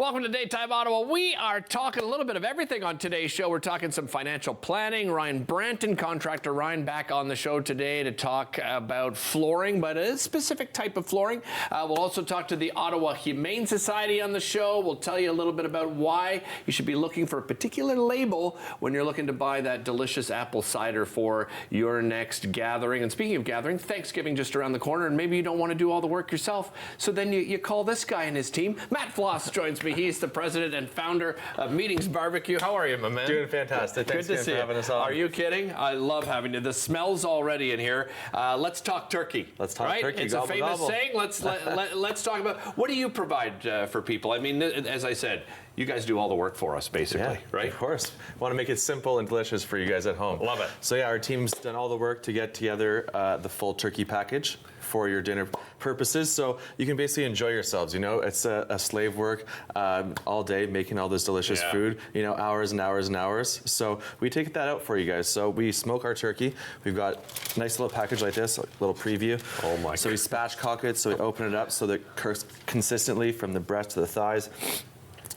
Welcome to Daytime Ottawa. We are talking a little bit of everything on today's show. We're talking some financial planning. Ryan Branton, contractor Ryan, back on the show today to talk about flooring, but a specific type of flooring. We'll also talk to the Ottawa Humane Society on the show. We'll tell you a little bit about why you should be looking for a particular label when you're looking to buy that delicious apple cider for your next gathering. And speaking of gathering, Thanksgiving just around the corner, and maybe you don't want to do all the work yourself. So then you call this guy and his team. Matt Floss joins me. He's the president and founder of Meetings Barbecue. How are you, my man? Doing fantastic. Thanks Good to see you. for having us on. Are you kidding? I love having you. The smell's already in here. Let's talk turkey. Let's talk turkey. It's a famous saying. Let's talk about, what do you provide for people? I mean, as I said, you guys do all the work for us, basically, right? Of course. Want to make it simple and delicious for you guys at home. Love it. So yeah, our team's done all the work to get together the full turkey package for your dinner purposes. So you can basically enjoy yourselves. You know, it's a slave work all day making all this delicious food, you know, hours and hours and hours. So we take that out for you guys. So we smoke our turkey. We've got a nice little package like this, a little preview. Oh my. So we spatchcock it, so we open it up so that it cooks consistently from the breast to the thighs.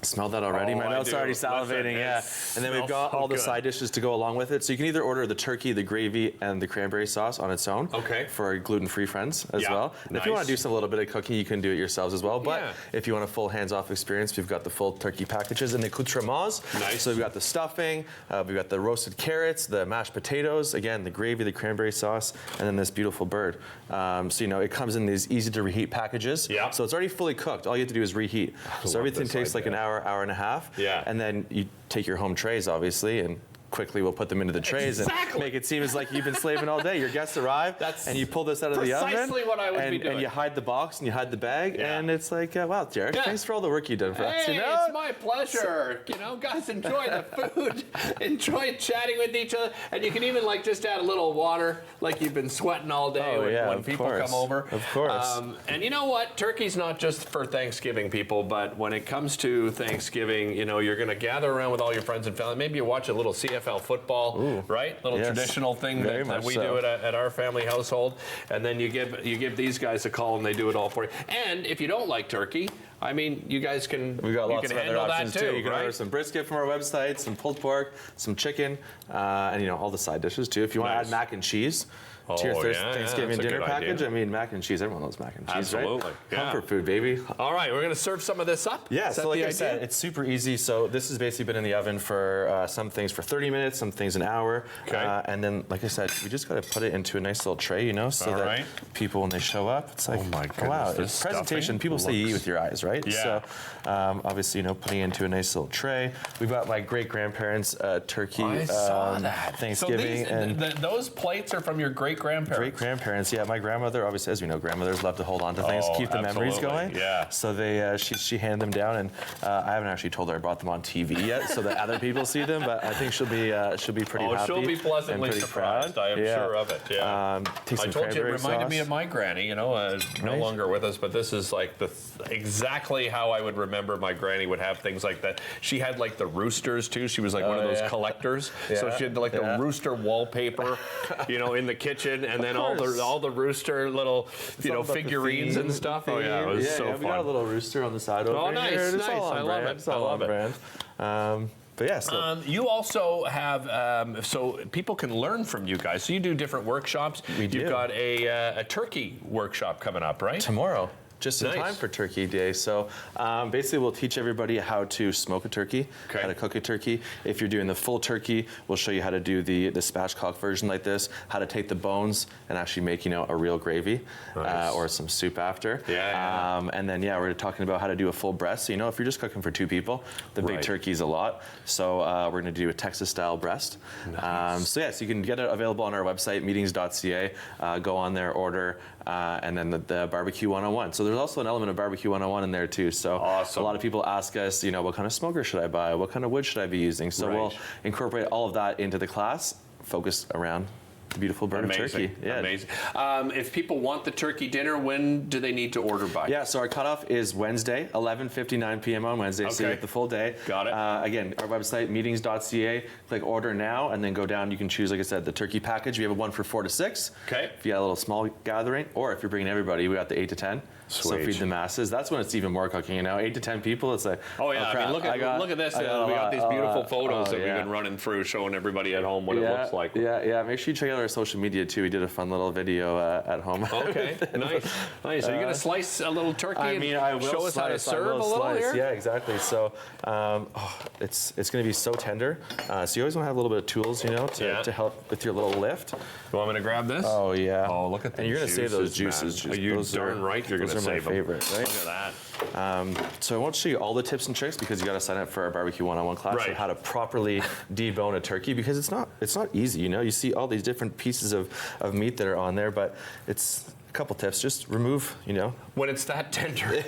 Smell that already? My mouth's already salivating, yeah. And then we've got all the side dishes to go along with it. So you can either order the turkey, the gravy, and the cranberry sauce on its own for our gluten-free friends as well. And if you want to do some little bit of cooking, you can do it yourselves as well. But if you want a full hands-off experience, we've got the full turkey packages and the accoutrements. So we've got the stuffing, we've got the roasted carrots, the mashed potatoes, again, the gravy, the cranberry sauce, and then this beautiful bird. So, you know, it comes in these easy-to-reheat packages. So it's already fully cooked. All you have to do is reheat. So everything takes like an hour and a half. And then you take your home trays, obviously, and quickly we'll put them into the trays and make it seem as like you've been slaving all day. Your guests arrive and you pull this out of the oven. Precisely what I would be doing. And you hide the box and you hide the bag and it's like, wow, Derek, thanks for all the work you've done for us. Hey, You know? it's my pleasure. You know, guys, enjoy the food. Enjoy chatting with each other. And you can even like just add a little water like you've been sweating all day when people come over. Of course. And you know what? Turkey's not just for Thanksgiving, people, but when it comes to Thanksgiving, you know, you're going to gather around with all your friends and family. Maybe you watch a little CFL football. Right? Little traditional thing that we do at our family household. And then you give these guys a call and they do it all for you. And if you don't like turkey, I mean, you guys can We've got lots of other options too. You can right? order some brisket from our website, some pulled pork, some chicken, and you know, all the side dishes too. If you want to add mac and cheese to your Thanksgiving dinner package, I mean, mac and cheese, everyone loves mac and cheese, Absolutely. right? Comfort food, baby. All right, we're going to serve some of this up? Yeah, so like I said, it's super easy. So this has basically been in the oven for some things for 30 minutes, some things an hour. And then, like I said, we just got to put it into a nice little tray, you know, so that people, when they show up, it's like, oh my goodness, wow, it's presentation. People say you eat with your eyes, right? Yeah. So obviously, you know, putting it into a nice little tray. We've got my great-grandparents' turkey Thanksgiving. So those plates are from your great-grandparents? Great-grandparents, yeah. My grandmother, obviously, as we know, grandmothers love to hold on to things, keep the memories going. Yeah. So they, she handed them down, and I haven't actually told her I brought them on TV yet, so that other people see them. But I think she'll be pretty happy. She'll be pleasantly Proud. surprised. I am sure of it. Yeah. I told you, it reminded me of my granny. You know, no longer with us, but this is like exactly how I would remember my granny would have things like that. She had like the roosters too. She was like one of those collectors. So she had like the rooster wallpaper, you know, in the kitchen, and then all the rooster little, you know, figurines and stuff. Oh yeah, it was so fun. We got a little rooster on the side over here. Oh, nice. I love it. It's all on brand. But yeah, so. You also have, so people can learn from you guys. So you do different workshops. You've got a turkey workshop coming up, right? Tomorrow. Just in time for Turkey Day. So basically we'll teach everybody how to smoke a turkey, how to cook a turkey. If you're doing the full turkey, we'll show you how to do the spatchcock version like this, how to take the bones and actually make, you know, a real gravy or some soup after. And then, we're talking about how to do a full breast. So, you know, if you're just cooking for 2 people, the big turkey's a lot. So we're going to do a Texas-style breast. So you can get it available on our website, meetings.ca. Go on there, order, and then the barbecue 101. So there's also an element of barbecue 101 in there too. So a lot of people ask us, you know, what kind of smoker should I buy? What kind of wood should I be using? So we'll incorporate all of that into the class, focused around the beautiful bird of turkey. Yeah. Amazing. If people want the turkey dinner, when do they need to order by? Yeah, so our cutoff is Wednesday, 11:59 p.m. on Wednesday, so you get the full day. Got it. Again, our website, meetings.ca, click order now, and then go down. You can choose, like I said, the turkey package. We have one for 4 to 6. Okay. If you got a little small gathering, or if you're bringing everybody, we got the 8 to 10. So feed the masses. That's when it's even more cooking. 8 to 10 people. It's like, oh yeah. crap, I mean, look at this. We got these beautiful photos that we've been running through, showing everybody at home what it looks like. Yeah. Make sure you check out our social media too. We did a fun little video at home. Okay, nice. Are you gonna slice a little turkey? I will show us how to serve a little here. Yeah, exactly. So it's gonna be so tender. So you always want to have a little bit of tools, to help with your little lift. You want me to grab this? Oh yeah. Oh, look at that. And you're gonna save those juices. Are you darn right you're gonna save them. Favorite, right? Look at that. So I won't show you all the tips and tricks because you got to sign up for our barbecue 101 class on how to properly debone a turkey, because it's not easy. You see all these different pieces of meat that are on there, but it's a couple tips. Just remove, when it's that tender.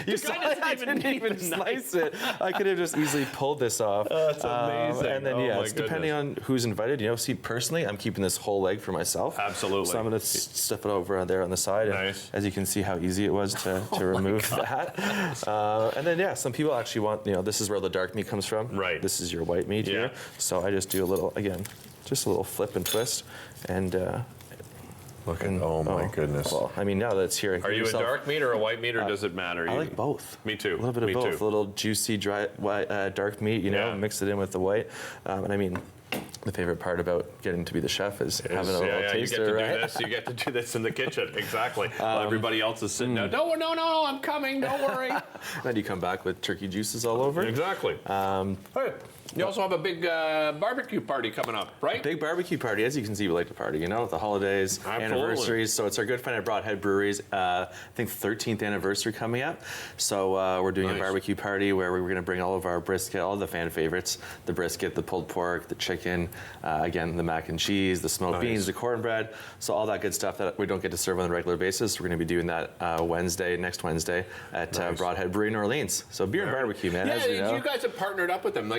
you saw I didn't even slice it. I could have just easily pulled this off. That's amazing. And then it's depending on who's invited. See, personally, I'm keeping this whole leg for myself. Absolutely. So I'm going to stuff it over there on the side. Nice. And as you can see how easy it was to remove that. And then some people actually want, this is where the dark meat comes from. Right. This is your white meat here. So I just do a little, again, just a little flip and twist, and. Oh my goodness. Well, now that it's here. Are you a dark meat or a white meat, or does it matter? I like both. Me too. A little bit of both. Too. A little juicy, dry, white, dark meat, mix it in with the white. The favorite part about getting to be the chef is having a little taster, You get to do this in the kitchen, exactly. While everybody else is sitting out. No, I'm coming. Don't worry. Then you come back with turkey juices all over. Exactly. Hey. You also have a big barbecue party coming up, right? Big barbecue party. As you can see, we like to party, with the holidays, anniversaries. So it's our good friend at Broadhead Brewery's, I think, 13th anniversary coming up. So we're doing a barbecue party where we're going to bring all of our brisket, all the fan favorites, the brisket, the pulled pork, the chicken, again, the mac and cheese, the smoked beans, the cornbread. So all that good stuff that we don't get to serve on a regular basis. We're going to be doing that next Wednesday at Broadhead Brewery, New Orleans. So beer and barbecue, man. Yeah, you guys have partnered up with them.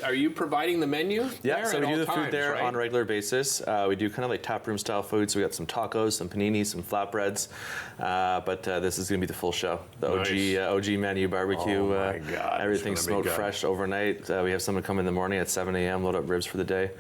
Are you providing the menu? Yeah, so we do the food there on a regular basis. We do kind of like taproom style food. So we got some tacos, some paninis, some flatbreads. But this is going to be the full show. The OG menu barbecue. Oh my God, everything smoked fresh overnight. We have someone come in the morning at 7 a.m., load up ribs for the day.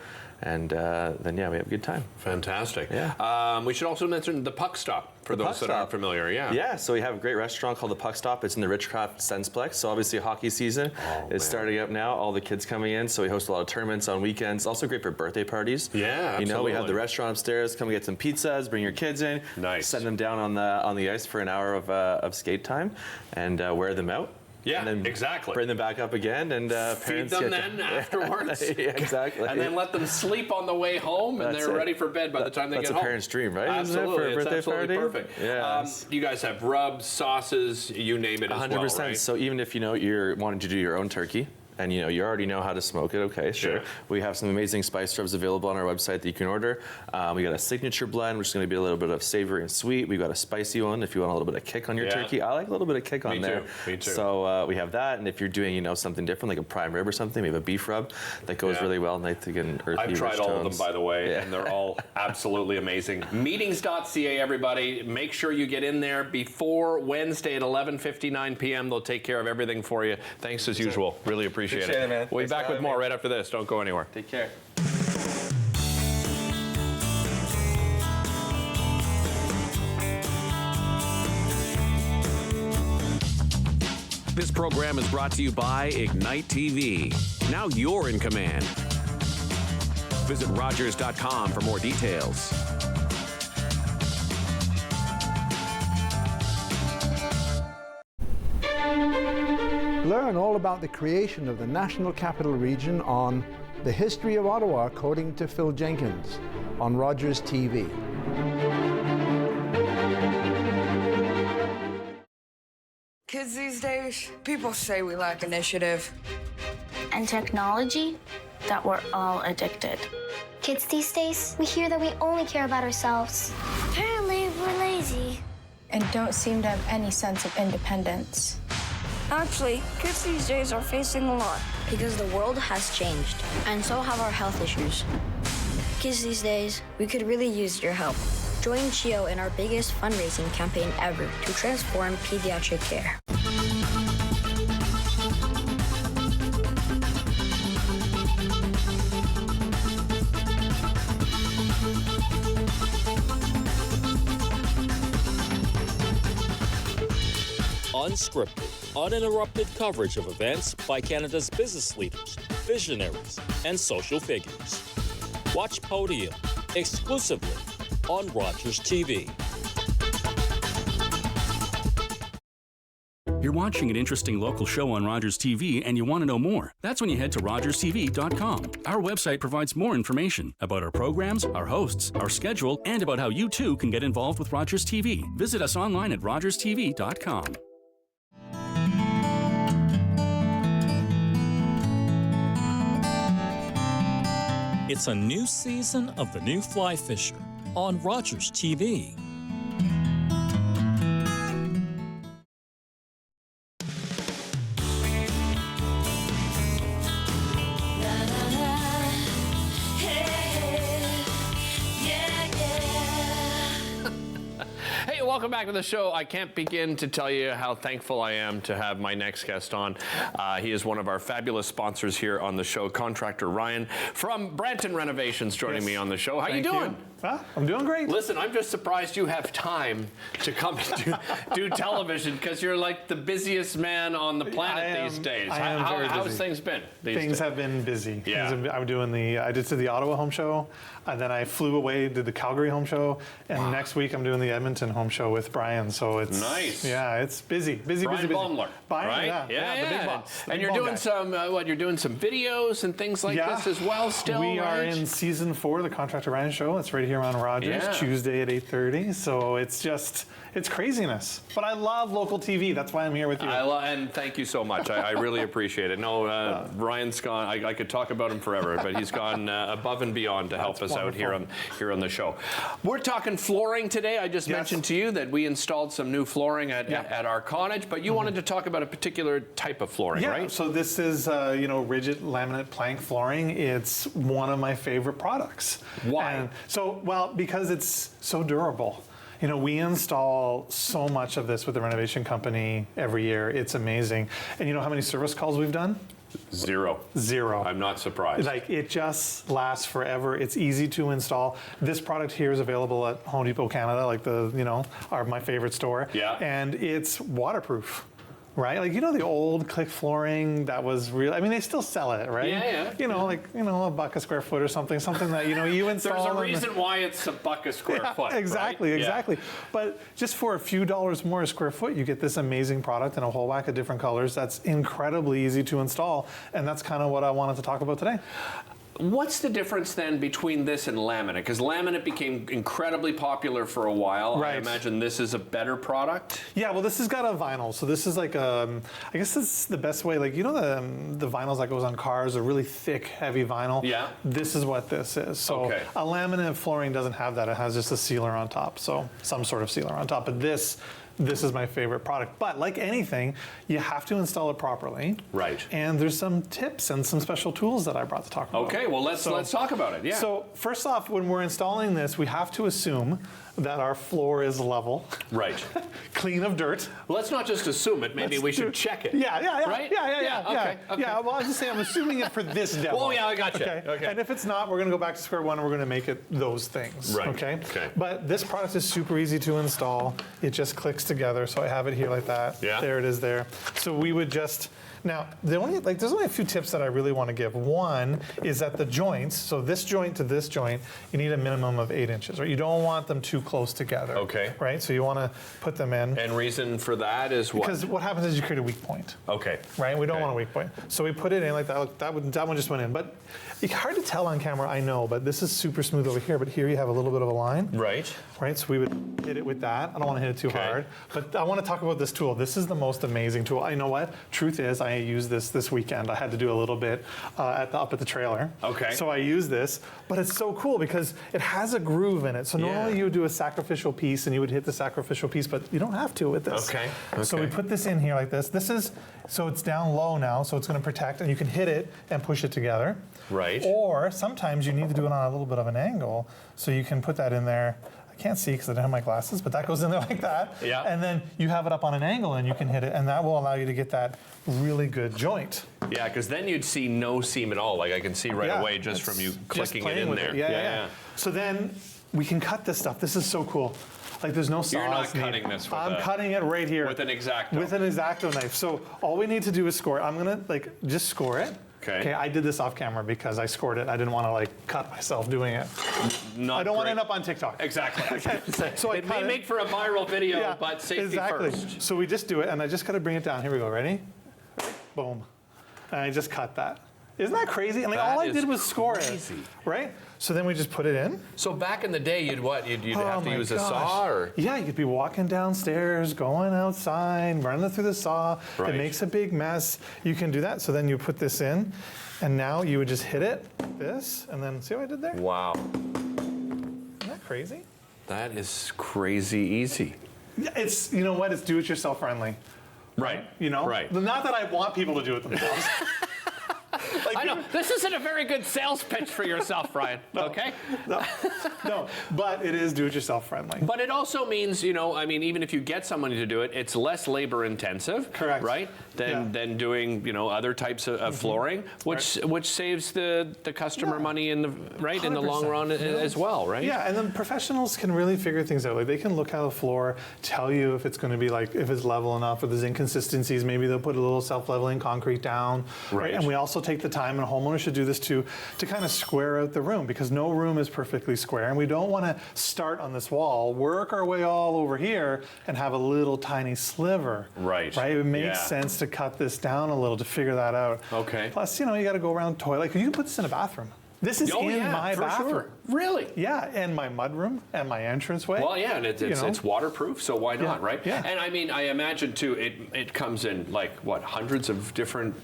And then, we have a good time. Fantastic. Yeah. We should also mention the Puck Stop for those that aren't familiar. Yeah, so we have a great restaurant called the Puck Stop. It's in the Richcraft Sensplex. So obviously hockey season is starting up now. All the kids coming in. So we host a lot of tournaments on weekends. Also great for birthday parties. Yeah, absolutely. We have the restaurant upstairs. Come get some pizzas. Bring your kids in. Nice. Send them down on the ice for an hour of skate time, and wear them out. Yeah, and then exactly. Bring them back up again, and feed them then afterwards. Yeah, exactly. And then let them sleep on the way home, and they're ready for bed by the time they get home. That's a parent's dream, right? Absolutely, Isn't it, for a birthday it's absolutely party? perfect. Yeah. You guys have rubs, sauces, you name it as 100%. well, right? So even if you're wanting to do your own turkey, and you already know how to smoke it, okay, sure. We have some amazing spice rubs available on our website that you can order. We got a signature blend, which is going to be a little bit of savory and sweet. We got a spicy one if you want a little bit of kick on your turkey. I like a little bit of kick on there. Me too. So we have that, and if you're doing something different like a prime rib or something, we have a beef rub that goes really well, and to get an earthy, I've tried all of them, by the way, and they're all absolutely amazing. Meetings.ca, everybody. Make sure you get in there before Wednesday at 11:59 p.m. They'll take care of everything for you. Thanks as usual. Really appreciate it. Man. We'll be back with more right after this. Don't go anywhere. Take care. This program is brought to you by Ignite TV. Now you're in command. Visit Rogers.com for more details. Learn all about the creation of the National Capital Region on The History of Ottawa, according to Phil Jenkins, on Rogers TV. Kids these days, people say we lack initiative. And technology, that we're all addicted. Kids these days, we hear that we only care about ourselves. Apparently, we're lazy. And don't seem to have any sense of independence. Actually, kids these days are facing a lot. Because the world has changed, and so have our health issues. Kids these days, we could really use your help. Join CHIO in our biggest fundraising campaign ever to transform pediatric care. unscripted, uninterrupted coverage of events by Canada's business leaders, visionaries, and social figures. Watch Podium exclusively on Rogers TV. You're watching an interesting local show on Rogers TV and you want to know more. That's when you head to RogersTV.com. Our website provides more information about our programs, our hosts, our schedule, and about how you too can get involved with Rogers TV. Visit us online at RogersTV.com. It's a new season of The New Fly Fisher on Rogers TV. Welcome back to the show. I can't begin to tell you how thankful I am to have my next guest on. He is one of our fabulous sponsors here on the show, contractor Ryan from Branton Renovations, joining me on the show. How you doing? I'm doing great. Listen, I'm just surprised you have time to come and do television, because you're like the busiest man on the planet these days. How's things been? Things have been busy. Yeah. I'm doing I did the Ottawa home show, and then I flew away, did the Calgary home show, and next week I'm doing the Edmonton home show with Brian. So it's nice. Yeah, it's busy. Brian Baumler, right? Yeah, the big boss. And you're doing some you're doing some videos and things like this as well. Still, we are in season 4 of the Contractor Ryan show. It's right here on Rogers, Tuesday at 8:30. So it's craziness. But I love local TV. That's why I'm here with you. And thank you so much. I really appreciate it. No, Ryan's gone. I could talk about him forever, but he's gone above and beyond to help us out here on the show. We're talking flooring today. I just mentioned to you that we installed some new flooring at our cottage, but you wanted to talk about a particular type of flooring, right? So this is rigid laminate plank flooring. It's one of my favorite products. Why? Because it's so durable. We install so much of this with the renovation company every year. It's amazing. And you know how many service calls we've done? Zero. I'm not surprised. It just lasts forever. It's easy to install. This product here is available at Home Depot Canada, my favorite store. Yeah. And it's waterproof. Right? The old click flooring that was real. I mean, they still sell it, right? Yeah. $1 a square foot or something that, you install. There's a reason why it's $1 a square foot. Exactly, right? exactly. But just for a few dollars more a square foot, you get this amazing product in a whole whack of different colors that's incredibly easy to install. And that's kind of what I wanted to talk about today. What's the difference then between this and laminate? Because laminate became incredibly popular for a while. Right. I imagine this is a better product? Yeah, well, this has got a vinyl. So this is I guess this is the best way. The vinyls that goes on cars are really thick, heavy vinyl. Yeah. This is what this is. So a laminate flooring doesn't have that. It has just a sealer on top. So some sort of sealer on top. But this is my favorite product. But like anything, you have to install it properly. Right. And there's some tips and some special tools that I brought to talk about. Okay, well, let's talk about it. Yeah. So first off, when we're installing this, we have to assume that our floor is level. Right. Clean of dirt. Well, let's not just assume it. Maybe we should check it. Yeah. Right? Yeah. Yeah, well, I was just saying, I'm assuming it for this demo. Oh, yeah, I gotcha. Okay. And if it's not, we're going to go back to square one and we're going to make it those things. Right. Okay? But this product is super easy to install. It just clicks together. So I have it here like that. Yeah. There it is there. So we would just... Now, there's only a few tips that I really want to give. One is that the joints, so this joint to this joint, you need a minimum of 8 inches, right? You don't want them too close together. Okay. Right? So you want to put them in. And reason for that is what? Because what happens is you create a weak point. Okay. Right? We don't want a weak point. So we put it in like that. Look, that one just went in. But it's hard to tell on camera, I know, but this is super smooth over here. But here you have a little bit of a line. Right. Right? So we would hit it with that. I don't want to hit it too hard. But I want to talk about this tool. This is the most amazing tool. You know what? Truth is, I used this weekend. I had to do a little bit up at the trailer. Okay. So I use this, but it's so cool because it has a groove in it. So normally you would do a sacrificial piece and you would hit the sacrificial piece, but you don't have to with this. Okay. So we put this in here like this. So it's down low now, so it's going to protect, and you can hit it and push it together. Right. Or sometimes you need to do it on a little bit of an angle, so you can put that in there. I can't see because I don't have my glasses, but that goes in there like that. Yeah. And then you have it up on an angle and you can hit it, and that will allow you to get that really good joint. Yeah, because then you'd see no seam at all. Like I can see right away just from you clicking it in there. Yeah. So then we can cut this stuff. This is so cool. Like there's no saws. You're not needed. cutting this with I'm cutting it right here. with an X-Acto. With an X-Acto knife. So all we need to do is score it. I'm gonna like just score it. Okay, I did this off camera because I scored it. I didn't want to like cut myself doing it. I don't want to end up on TikTok. Exactly. So it may make for a viral video, but safety first. So we just do it, and I just got to bring it down. Here we go. Ready? Boom. And I just cut that. Isn't that crazy? And like all I did was score it, right? So then we just put it in. So back in the day, you'd what? You'd have to use a saw, or? Yeah, you could be walking downstairs, going outside, running through the saw. It makes a big mess. You can do that. So then you put this in, and now you would just hit it, this, and then see what I did there? Wow. Isn't that crazy? That is crazy easy. Yeah, it's, you know what? It's do-it-yourself friendly. Right. You know? Right. Not that I want people to do it themselves. Like, I know, this isn't a very good sales pitch for yourself, Ryan, okay? No, but it is do-it-yourself friendly. But it also means, you know, I mean, even if you get someone to do it, it's less labor intensive, correct, right? Than doing, you know, other types of flooring, which saves the customer money in the in the long run as well, right? Yeah, and then professionals can really figure things out. Like they can look at a floor, tell you if it's going to be like if it's level enough, if there's inconsistencies. Maybe they'll put a little self-leveling concrete down. Right. And we also take the time, and homeowners should do this too, to kind of square out the room, because no room is perfectly square, and we don't want to start on this wall, work our way all over here, and have a little tiny sliver. Right. It makes sense to cut this down a little to figure that out. Okay. Plus, you know, you got to go around the toilet. You can put this in a bathroom. This is in my bathroom. Sure. Really? Yeah, and my mudroom and my entranceway. Well, yeah, and it's waterproof, so why not, right? Yeah. And I mean, I imagine too, it comes in like what, hundreds of different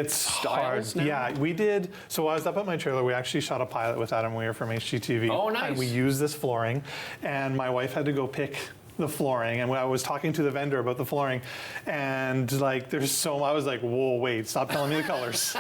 styles now? Yeah, we did. So while I was up at my trailer, we actually shot a pilot with Adam Weir from HGTV. Oh, nice. And we used this flooring, and my wife had to go pick the flooring, and when I was talking to the vendor about the flooring, and like I was like, whoa, wait, stop telling me the colors.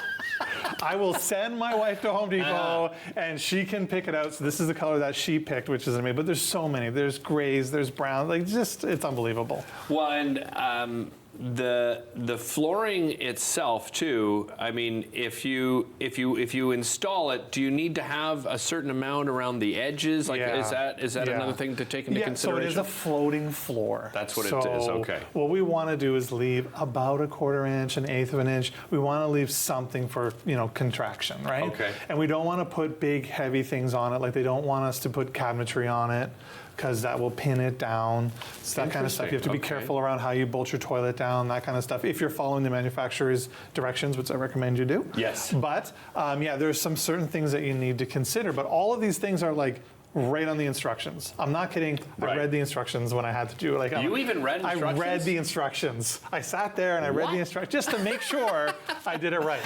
I will send my wife to Home Depot and she can pick it out. So this is the color that she picked, which is amazing. But there's so many. There's grays, there's brown. Like just, it's unbelievable. Well, and the flooring itself too. I mean, if you install it, do you need to have a certain amount around the edges? Like, is that another thing to take into consideration? So it is a floating floor. That's what it is. Okay. What we want to do is leave about a 1/4 inch, 1/8 of an inch. We want to leave something for contraction, right? Okay. And we don't want to put big, heavy things on it. Like they don't want us to put cabinetry on it, because that will pin it down. It's that kind of stuff. You have to be careful around how you bolt your toilet down, that kind of stuff, if you're following the manufacturer's directions, which I recommend you do. Yes. But there's some certain things that you need to consider, but all of these things are like right on the instructions. I'm not kidding. I read the instructions when I had to do it. Like you even read instructions? I read the instructions. I sat there and I read the instructions just to make sure I did it right.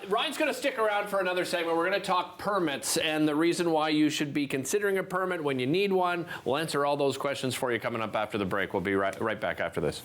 Ryan's going to stick around for another segment. We're going to talk permits and the reason why you should be considering a permit when you need one. We'll answer all those questions for you coming up after the break. We'll be right back after this.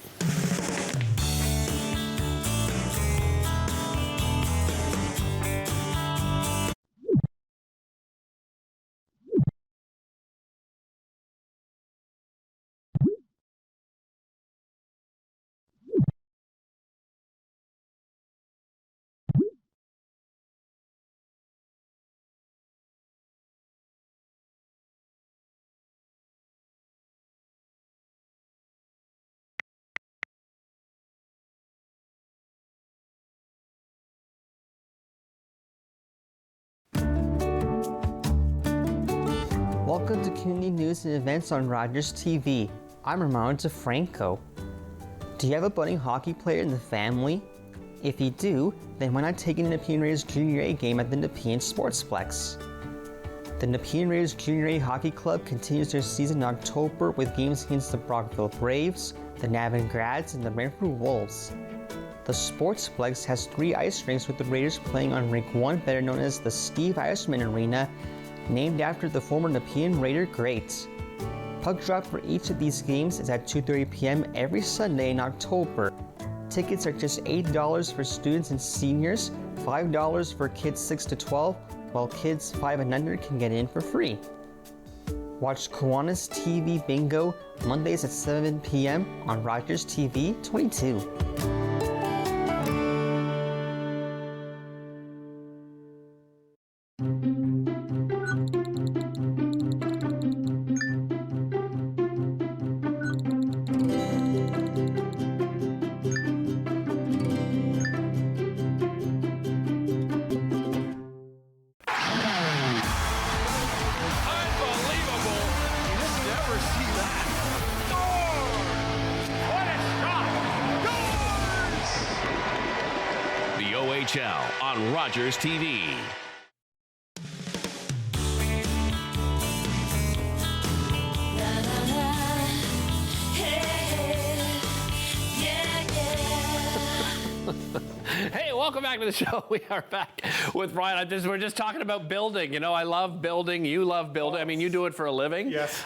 Welcome to Community News and Events on Rogers TV. I'm Ramon DeFranco. Do you have a budding hockey player in the family? If you do, then why not take in the Nepean Raiders Junior A game at the Nepean Sportsplex? The Nepean Raiders Junior A Hockey Club continues their season in October with games against the Brockville Braves, the Navan Grads, and the Brantford Wolves. The Sportsplex has 3 ice rinks with the Raiders playing on Rink 1, better known as the Steve Eisman Arena, named after the former Nepean Raider great. Puck drop for each of these games is at 2:30 p.m. every Sunday in October. Tickets are just $8 for students and seniors, $5 for kids 6 to 12, while kids 5 and under can get in for free. Watch Kiwanis TV Bingo Mondays at 7 p.m. on Rogers TV 22. NHL on Rogers TV. Hey, welcome back to the show. We are back with Ryan. We're just talking about building. You know, I love building. You love building. I mean, you do it for a living. Yes.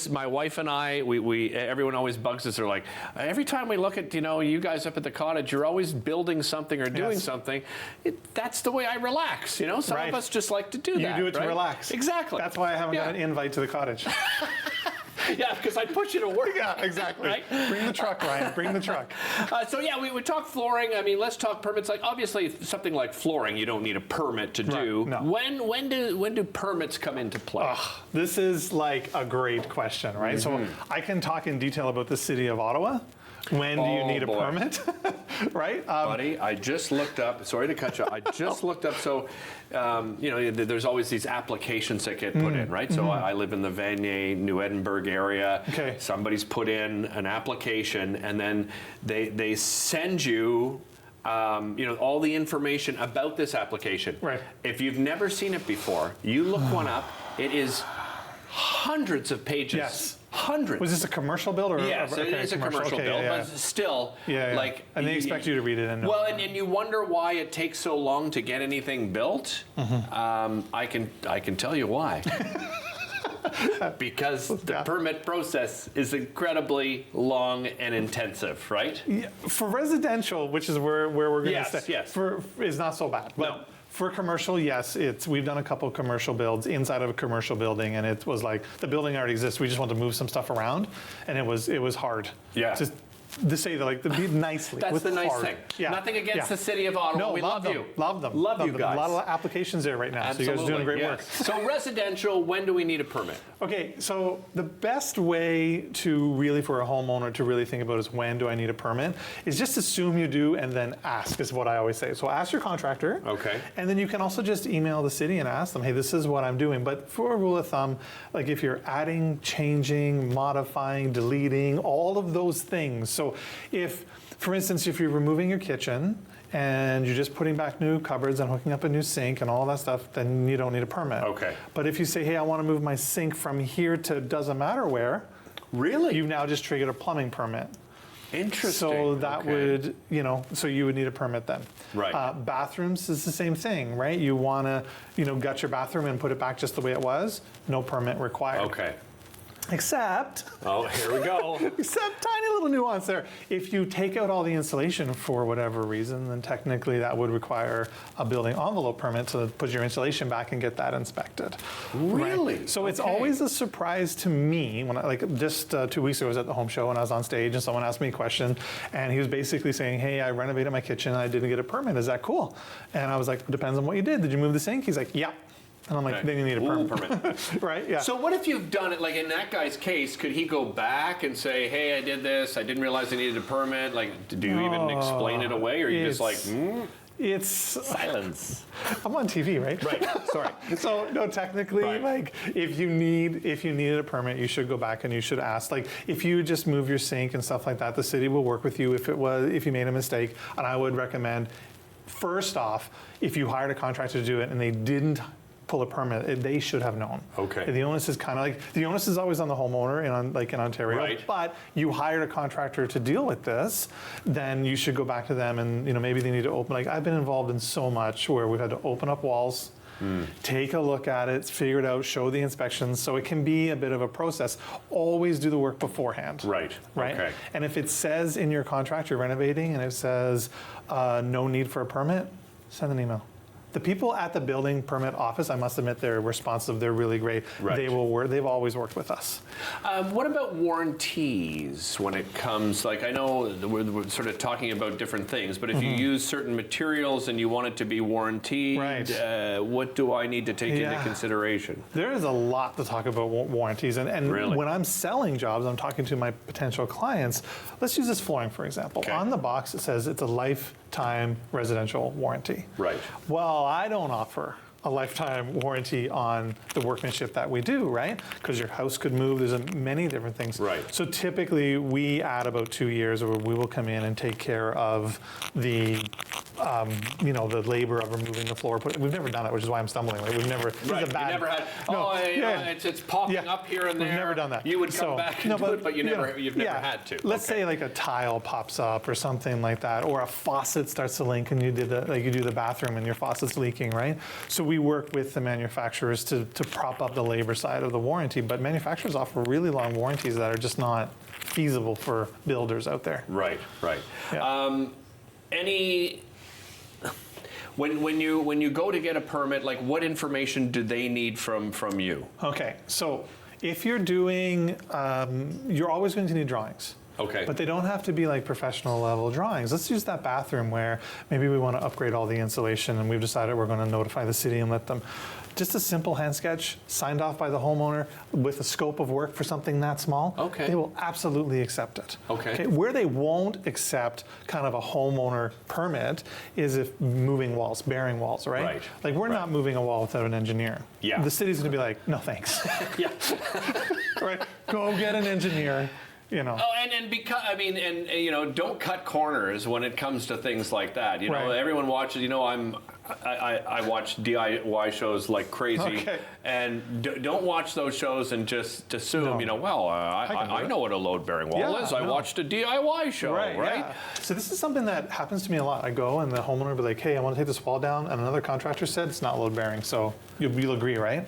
My wife and I, everyone always bugs us. They're like, every time we look at, you guys up at the cottage, you're always building something or doing something. That's the way I relax. Some of us just like to do that. You do it to relax. Exactly. That's why I haven't got an invite to the cottage. Yeah, because I push you to work. Yeah, exactly. Right? Bring the truck, Ryan. Bring the truck. We would talk flooring. I mean, let's talk permits. Like, obviously, something like flooring, you don't need a permit to do. No. When do permits come into play? This is like a great question, right? So I can talk in detail about the city of Ottawa. When do you need a permit? Right? Buddy, I just looked up. Sorry to cut you. I just looked up. So, there's always these applications that get put in, right? So I live in the Vanier, New Edinburgh area. Okay. Somebody's put in an application, and then they send you all the information about this application. Right. If you've never seen it before, you look one up. It is hundreds of pages. Yes. Hundreds. Was this a commercial build? Or yes, it's a commercial build, yeah. but still, like... And they expect you to read it and know. Well, and you wonder why it takes so long to get anything built. I can tell you why. Because the permit process is incredibly long and intensive, right? Yeah, for residential, which is where we're going to stay, yes. is not so bad. But no. For commercial, yes, we've done a couple of commercial builds inside of a commercial building, and it was like the building already exists. We just want to move some stuff around, and it was hard. Yeah. To say that, like, to be nicely. That's the nice thing. Yeah. Nothing against the city of Ottawa. No, we love you. Love them. Love you guys. A lot of applications there right now. Absolutely. So you guys are doing great work. So residential, when do we need a permit? Okay, so the best way to really, for a homeowner to really think about is when do I need a permit, is just assume you do and then ask, is what I always say. So ask your contractor. Okay. And then you can also just email the city and ask them, hey, this is what I'm doing. But for a rule of thumb, like if you're adding, changing, modifying, deleting, all of those things. So for instance, if you're removing your kitchen and you're just putting back new cupboards and hooking up a new sink and all that stuff, then you don't need a permit. Okay. But if you say, hey, I want to move my sink from here to doesn't matter where, really, you've now just triggered a plumbing permit. Interesting. So that would, so you would need a permit then. Right. Bathrooms is the same thing, right? You want to, gut your bathroom and put it back just the way it was, no permit required. Okay. Except, here we go. Except tiny little nuance there. If you take out all the insulation for whatever reason, then technically that would require a building envelope permit to put your insulation back and get that inspected. Really? Right? So it's always a surprise to me when just 2 weeks ago I was at the home show and I was on stage and someone asked me a question and he was basically saying, hey, I renovated my kitchen and I didn't get a permit. Is that cool? And I was like, depends on what you did. Did you move the sink? He's like, yeah. And I'm like, then you need a permit. Right? Yeah. So what if you've done it, like in that guy's case, could he go back and say, hey, I did this, I didn't realize I needed a permit? Like, do you even explain it away? Or are you just like, It's silence. I'm on TV, right? Right. Sorry. So no, technically, like if you needed a permit, you should go back and you should ask. Like if you just move your sink and stuff like that, the city will work with you if you made a mistake. And I would recommend, first off, if you hired a contractor to do it and they didn't pull a permit, they should have known. Okay. The onus is kind of like, the onus is always on the homeowner in Ontario. Right. But you hired a contractor to deal with this, then you should go back to them and maybe they need to open, like I've been involved in so much where we've had to open up walls, take a look at it, figure it out, show the inspections. So it can be a bit of a process. Always do the work beforehand. Right. Okay. And if it says in your contract you're renovating and it says no need for a permit, send an email. The people at the building permit office, I must admit, they're responsive. They're really great. Right. They will work. They've always worked with us. What about warranties when it comes? Like I know we're sort of talking about different things, but if you use certain materials and you want it to be warranted, what do I need to take into consideration? There is a lot to talk about warranties, and really? When I'm selling jobs, I'm talking to my potential clients. Let's use this flooring for example. Okay. On the box it says it's a lifetime residential warranty. Right. Well, I don't offer a lifetime warranty on the workmanship that we do, right? Because your house could move. There's many different things. Right. So typically we add about 2 years where we will come in and take care of the you know, the labor of removing the floor. We've never done it, which is why I'm stumbling. Like, we've never. Right. You never had. It's popping up here and there. We've never done that. You would come back and do it, but you've never had to. Let's say like a tile pops up or something like that, or a faucet starts to leak, and you do the bathroom and your faucet's leaking, right? So we work with the manufacturers to prop up the labor side of the warranty, but manufacturers offer really long warranties that are just not feasible for builders out there. Right. Yeah. When you go to get a permit, like what information do they need from you? Okay, so if you're doing, you're always going to need drawings. Okay. But they don't have to be like professional level drawings. Let's use that bathroom where maybe we want to upgrade all the insulation and we've decided we're going to notify the city and let them. Just a simple hand sketch signed off by the homeowner with a scope of work for something that small. Okay. They will absolutely accept it. Okay. Where they won't accept kind of a homeowner permit is if moving walls, bearing walls, right? Right. Like we're not moving a wall without an engineer. Yeah. The city's going to be like, no thanks. Yeah. Right. Go get an engineer. You know. Oh, and because you know, don't cut corners when it comes to things like that. You know, everyone watches. You know, I watch DIY shows like crazy, and don't watch those shows and just assume, you know, well, I know what a load-bearing wall is. I watched a DIY show, right? Yeah. So this is something that happens to me a lot. I go and the homeowner will be like, hey, I want to take this wall down, and another contractor said it's not load-bearing, so you'll agree, right?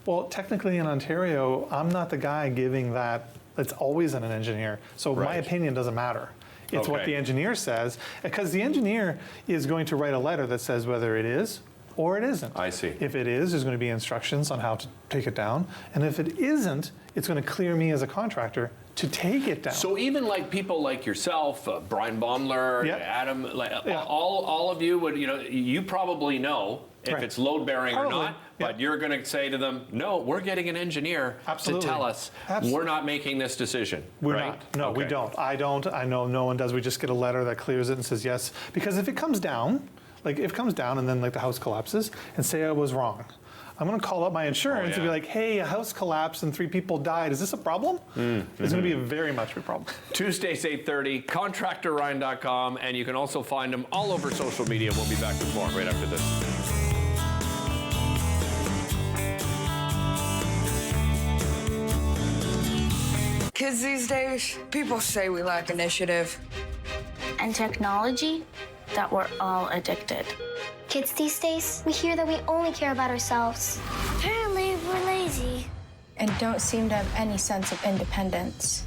Well, technically in Ontario, I'm not the guy giving that. It's always an engineer. So my opinion doesn't matter. It's what the engineer says, because the engineer is going to write a letter that says whether it is or it isn't. I see. If it is, there's going to be instructions on how to take it down. And if it isn't, it's going to clear me as a contractor to take it down. So even like people like yourself, Brian Baumler, Adam, all of you would, you know, you probably know if it's load bearing or not, but you're going to say to them, no, we're getting an engineer to tell us we're not making this decision. We're not. No, we don't. I don't. I know no one does. We just get a letter that clears it and says yes. Because if it comes down, like if it comes down and then like the house collapses and say I was wrong, I'm going to call up my insurance and be like, hey, a house collapsed and 3 people died. Is this a problem? It's going to be a very much a problem. Tuesdays, 8:30, contractorryan.com, and you can also find them all over social media. We'll be back with more right after this. Kids these days, people say we lack initiative. And technology, that we're all addicted. Kids these days, we hear that we only care about ourselves. Apparently, we're lazy. And don't seem to have any sense of independence.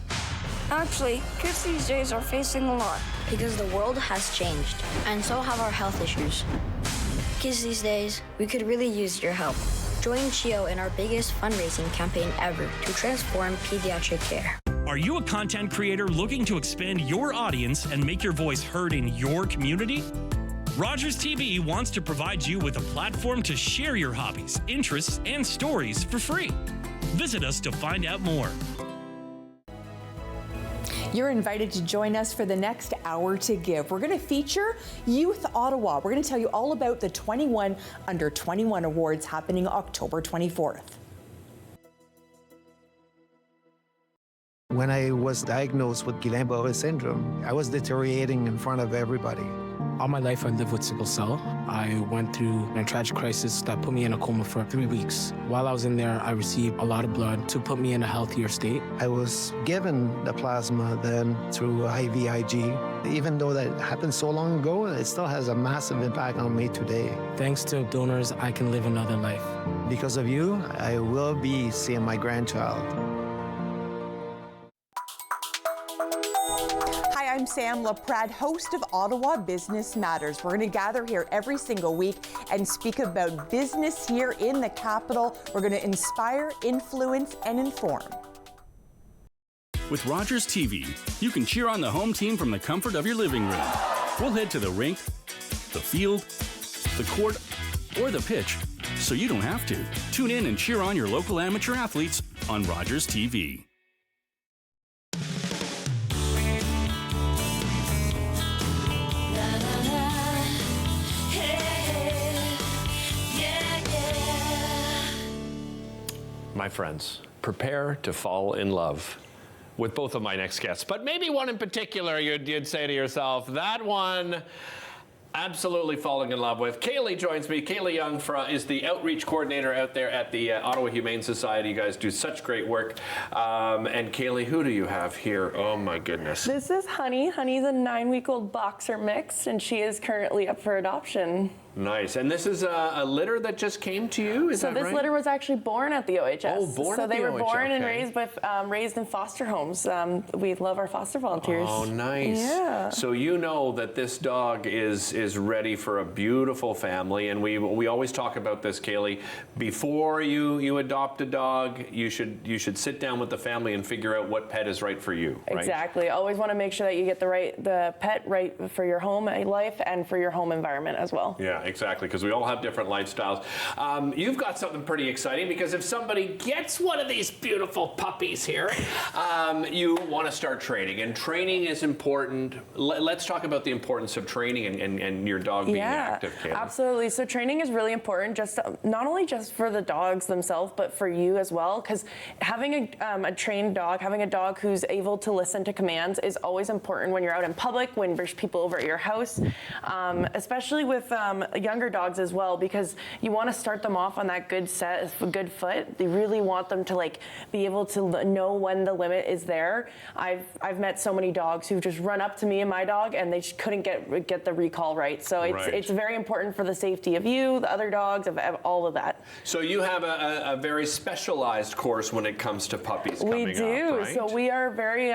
Actually, kids these days are facing a lot. Because the world has changed, and so have our health issues. Kids these days, we could really use your help. Join CHIO in our biggest fundraising campaign ever to transform pediatric care. Are you a content creator looking to expand your audience and make your voice heard in your community? Rogers TV wants to provide you with a platform to share your hobbies, interests, and stories for free. Visit us to find out more. You're invited to join us for the next Hour to Give. We're going to feature Youth Ottawa. We're going to tell you all about the 21 Under 21 Awards happening October 24th. When I was diagnosed with Guillain-Barré syndrome, I was deteriorating in front of everybody. All my life I lived with sickle cell. I went through a tragic crisis that put me in a coma for 3 weeks. While I was in there, I received a lot of blood to put me in a healthier state. I was given the plasma then through IVIG. Even though that happened so long ago, it still has a massive impact on me today. Thanks to donors, I can live another life. Because of you, I will be seeing my grandchild. I'm Sam LaPrade, host of Ottawa Business Matters. We're going to gather here every single week and speak about business here in the capital. We're going to inspire, influence, and inform. With Rogers TV, you can cheer on the home team from the comfort of your living room. We'll head to the rink, the field, the court, or the pitch, so you don't have to. Tune in and cheer on your local amateur athletes on Rogers TV. My friends, prepare to fall in love with both of my next guests, but maybe one in particular you'd say to yourself, that one, Absolutely falling in love with. Kaylee joins me. Kaylee Young is the outreach coordinator out there at the Ottawa Humane Society. You guys do such great work. And Kaylee, who do you have here? Oh my goodness. This is Honey. Honey's a 9-week-old boxer mix, and she is currently up for adoption. Nice. And this is a litter that just came to you, is that right? So this litter was actually born at the OHS. Oh, born at the OHS. So they were born and raised in foster homes. We love our foster volunteers. Oh, nice. Yeah. So you know that this dog is ready for a beautiful family, and we always talk about this, Kaylee. Before you adopt a dog, you should sit down with the family and figure out what pet is right for you. Right? Exactly. Always want to make sure that you get the pet right for your home life and for your home environment as well. Yeah. Exactly, because we all have different lifestyles. You've got something pretty exciting, because if somebody gets one of these beautiful puppies here, you want to start training, and training is important. Let's talk about the importance of training and your dog being active, Kayla. Absolutely. So training is really important, not only just for the dogs themselves, but for you as well, because having a trained dog, having a dog who's able to listen to commands is always important when you're out in public, when there's people over at your house, especially with younger dogs as well, because you want to start them off on that good foot. You really want them to be able to know when the limit is there. I've met so many dogs who've just run up to me and my dog, and they just couldn't get the recall right. So it's very important for the safety of you, the other dogs, of all of that. So you have a very specialized course when it comes to puppies coming up, We do. Right? So we are very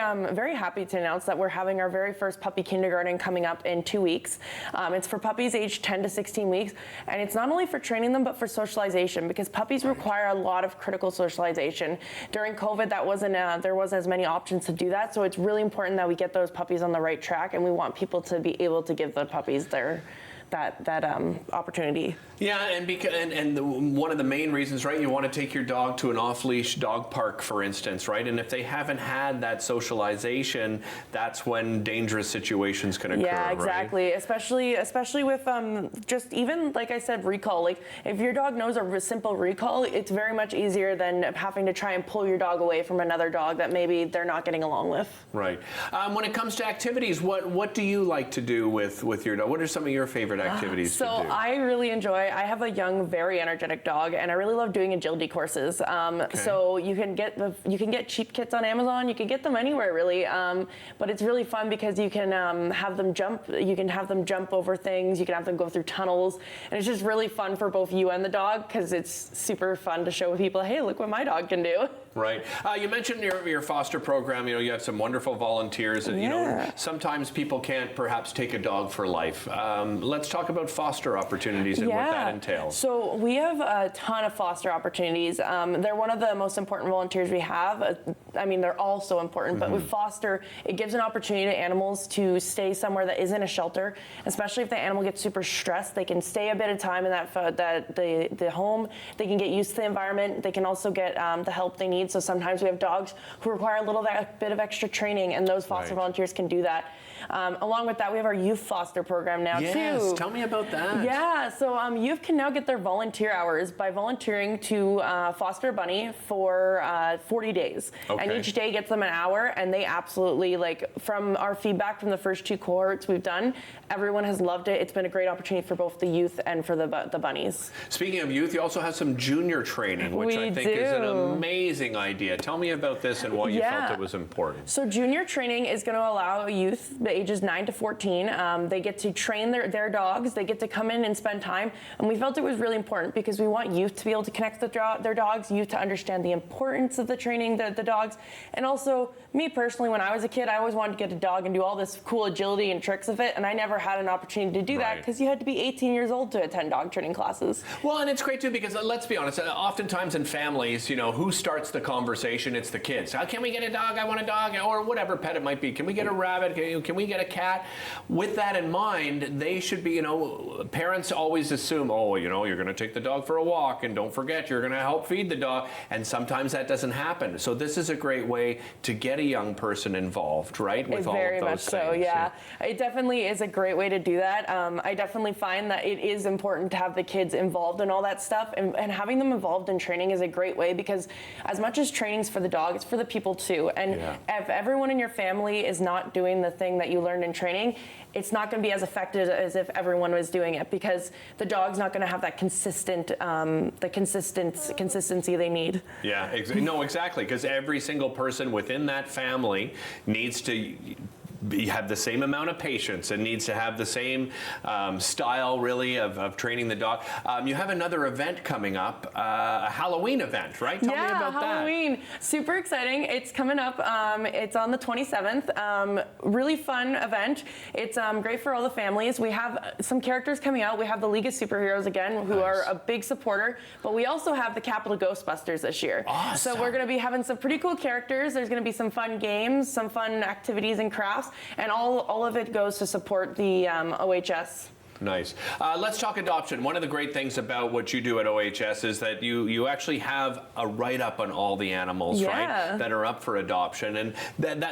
happy to announce that we're having our very first puppy kindergarten coming up in 2 weeks. It's for puppies aged 10 to 16 weeks, and it's not only for training them but for socialization, because puppies require a lot of critical socialization. During COVID, there wasn't as many options to do that, so it's really important that we get those puppies on the right track, and we want people to be able to give the puppies that opportunity. Yeah, and one of the main reasons, right, you want to take your dog to an off-leash dog park, for instance, right? And if they haven't had that socialization, that's when dangerous situations can occur. Yeah, exactly. Right? Especially with just even, like I said, recall. Like if your dog knows a simple recall, it's very much easier than having to try and pull your dog away from another dog that maybe they're not getting along with. Right. When it comes to activities, what do you like to do with your dog? What are some of your favorite activities to do? So I really enjoy. I have a young, very energetic dog, and I really love doing agility courses. So you can get cheap kits on Amazon. You can get them anywhere, really. But it's really fun because you can have them jump. You can have them jump over things. You can have them go through tunnels, and it's just really fun for both you and the dog, because it's super fun to show people, hey, look what my dog can do. Right. You mentioned your foster program. You have some wonderful volunteers, and sometimes people can't perhaps take a dog for life. Let's talk about foster opportunities and what that entails. So we have a ton of foster opportunities. They're one of the most important volunteers we have. I mean, they're all so important, but with foster, it gives an opportunity to animals to stay somewhere that isn't a shelter, especially if the animal gets super stressed. They can stay a bit of time in the home. They can get used to the environment. They can also get the help they need. So sometimes we have dogs who require a bit of extra training, and those foster volunteers can do that. Along with that, we have our youth foster program now too. Yes, tell me about that. Yeah, so youth can now get their volunteer hours by volunteering to foster a bunny for 40 days. Okay. And each day gets them an hour, and they absolutely, from our feedback from the first 2 cohorts we've done, everyone has loved it. It's been a great opportunity for both the youth and for the bunnies. Speaking of youth, you also have some junior training, which I think is an amazing idea. Tell me about this and why you felt it was important. So junior training is going to allow youth ages 9 to 14. They get to train their dogs. They get to come in and spend time. And we felt it was really important because we want youth to be able to connect with their dogs, youth to understand the importance of the training, the dogs. And also, me personally, when I was a kid, I always wanted to get a dog and do all this cool agility and tricks of it. And I never had an opportunity to do that because you had to be 18 years old to attend dog training classes. Well, and it's great too because let's be honest, oftentimes in families, who starts the conversation? It's the kids. How can we get a dog? I want a dog, or whatever pet it might be. Can we get a rabbit? Can we get a cat? With that in mind, they should be, parents always assume, you're going to take the dog for a walk, and don't forget, you're going to help feed the dog. And sometimes that doesn't happen. So this is a great way to get a young person involved, right? With all of those very much so, yeah. It definitely is a great way to do that. I definitely find that it is important to have the kids involved in all that stuff, and having them involved in training is a great way because as much as training's for the dog, it's for the people too. And if everyone in your family is not doing the thing that you learned in training, it's not going to be as effective as if everyone was doing it, because the dog's not going to have that consistency they need. Yeah, exactly, because every single person within that family needs to have the same amount of patience and needs to have the same style, really, of training the dog. You have another event coming up, a Halloween event, right? Tell me about Halloween. Super exciting. It's coming up. It's on the 27th. Really fun event. It's great for all the families. We have some characters coming out. We have the League of Superheroes again, who are a big supporter, but we also have the Capital Ghostbusters this year. Awesome. So we're going to be having some pretty cool characters. There's going to be some fun games, some fun activities and crafts, and all of it goes to support the OHS. Nice. Let's talk adoption. One of the great things about what you do at OHS is that you actually have a write-up on all the animals, right, that are up for adoption. And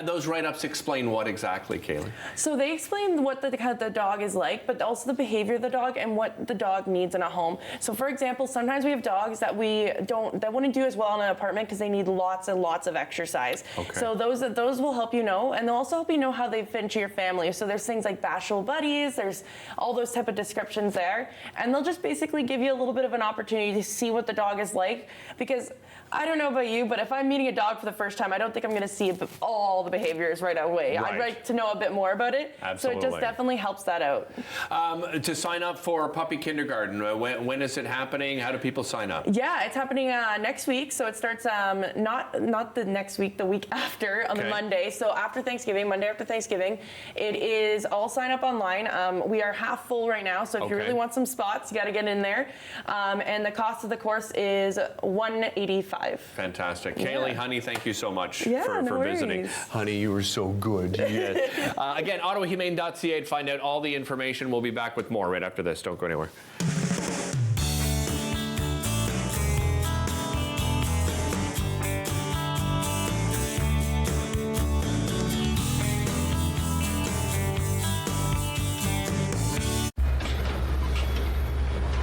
those write-ups explain what exactly, Kaylee? So they explain what the dog is like, but also the behavior of the dog and what the dog needs in a home. So for example, sometimes we have dogs that wouldn't do as well in an apartment because they need lots and lots of exercise. Okay. So those will help you know, and they'll also help you know how they fit into your family. So there's things like bashful buddies, there's all those type of descriptions there, and they'll just basically give you a little bit of an opportunity to see what the dog is like, because I don't know about you, but if I'm meeting a dog for the first time, I don't think I'm going to see all the behaviors right away. Right. I'd like to know a bit more about it. Absolutely. So it just definitely helps that out. To sign up for puppy kindergarten, when is it happening? How do people sign up? Yeah, it's happening next week. So it starts not the next week, the week after on the Monday. So after Thanksgiving, Monday after Thanksgiving, it is all sign up online. We are half full right now, so if you really want some spots, you got to get in there. And the cost of the course is $185. Fantastic. Kaylee, honey, thank you so much no for visiting. worries. Honey, you were so good. Again, ottawahumane.ca to find out all the information. We'll be back with more right after this. Don't go anywhere.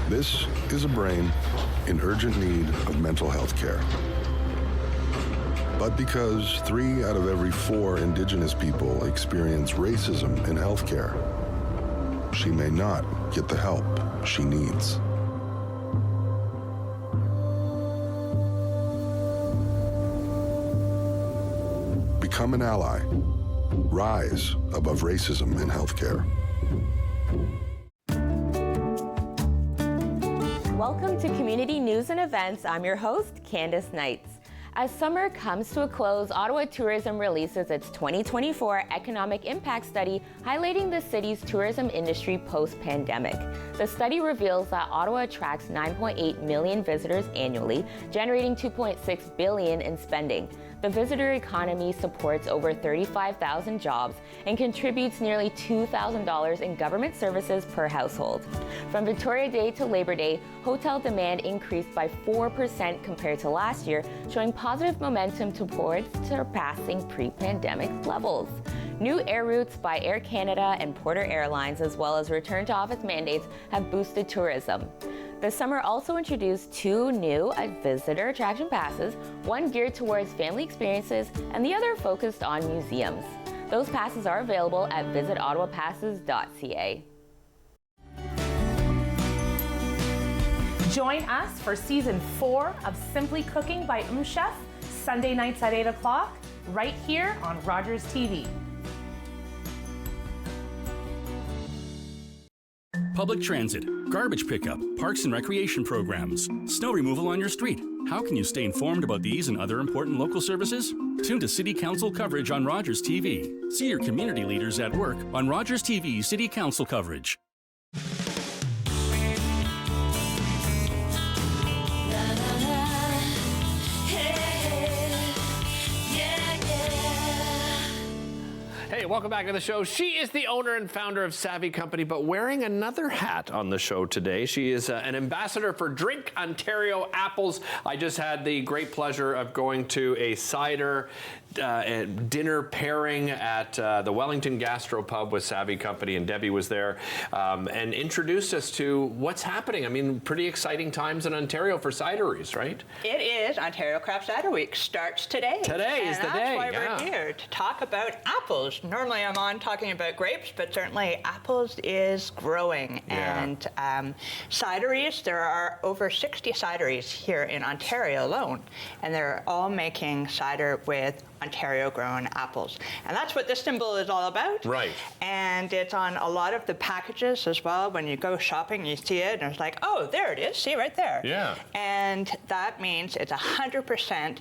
This is a brain in urgent need of mental health care. But because 3 out of every 4 Indigenous people experience racism in healthcare, she may not get the help she needs. Become an ally. Rise above racism in healthcare. Welcome to Community News and Events. I'm your host, Candace Knights. As summer comes to a close, Ottawa Tourism releases its 2024 Economic Impact Study, highlighting the city's tourism industry post-pandemic. The study reveals that Ottawa attracts 9.8 million visitors annually, generating $2.6 billion in spending. The visitor economy supports over 35,000 jobs and contributes nearly $2,000 in government services per household. From Victoria Day to Labor Day, hotel demand increased by 4% compared to last year, showing positive momentum towards surpassing pre-pandemic levels. New air routes by Air Canada and Porter Airlines, as well as return-to-office mandates, have boosted tourism. The summer also introduced 2 new visitor attraction passes, one geared towards family experiences and the other focused on museums. Those passes are available at visitottawapasses.ca. Join us for Season 4 of Simply Cooking by Chef, Sunday nights at 8 o'clock, right here on Rogers TV. Public transit, garbage pickup, parks and recreation programs, snow removal on your street. How can you stay informed about these and other important local services? Tune to City Council coverage on Rogers TV. See your community leaders at work on Rogers TV City Council coverage. Hey, welcome back to the show. She is the owner and founder of Savvy Company, but wearing another hat on the show today. She is an ambassador for Drink Ontario Apples. I just had the great pleasure of going to a cider dinner pairing at the Wellington Gastropub with Savvy Company, and Debbie was there and introduced us to what's happening. I mean, pretty exciting times in Ontario for cideries, right? It is. Ontario Craft Cider Week starts today. Today is the day. That's why we're here to talk about apples. Normally I'm on talking about grapes, but certainly apples is growing. Yeah. And cideries, there are over 60 cideries here in Ontario alone, and they're all making cider with Ontario-grown apples. And that's what this symbol is all about. Right. And it's on a lot of the packages as well. When you go shopping, you see it, and it's like, oh, there it is. See, right there. Yeah. And that means it's 100%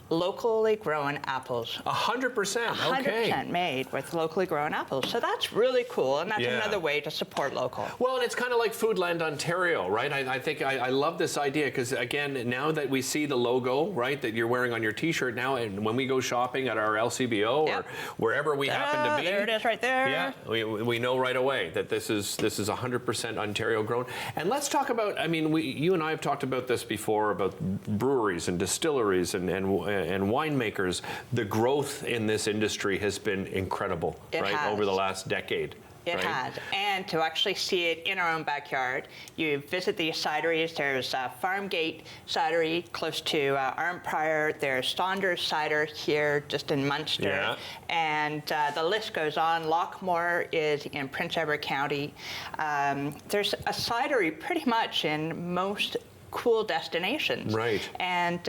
locally grown apples. 100%, okay. 100% made with locally grown apples. So that's really cool, and that's another way to support local. Well, and it's kind of like Foodland Ontario, right? I think I love this idea because, again, now that we see the logo, right, that you're wearing on your T-shirt now, and when we go shopping at our LCBO or wherever we happen to be. There it is right there. Yeah, we know right away that this is 100% Ontario grown. And let's talk about, I mean, you and I have talked about this before, about breweries and distilleries and winemakers. The growth in this industry has been incredible, over the last decade. It has. And to actually see it in our own backyard, you visit these cideries. There's Farmgate Cidery close to Arnprior. There's Saunders Cider here just in Munster. Yeah. And the list goes on. Lockmore is in Prince Edward County. There's a cidery pretty much in most cool destinations. Right. And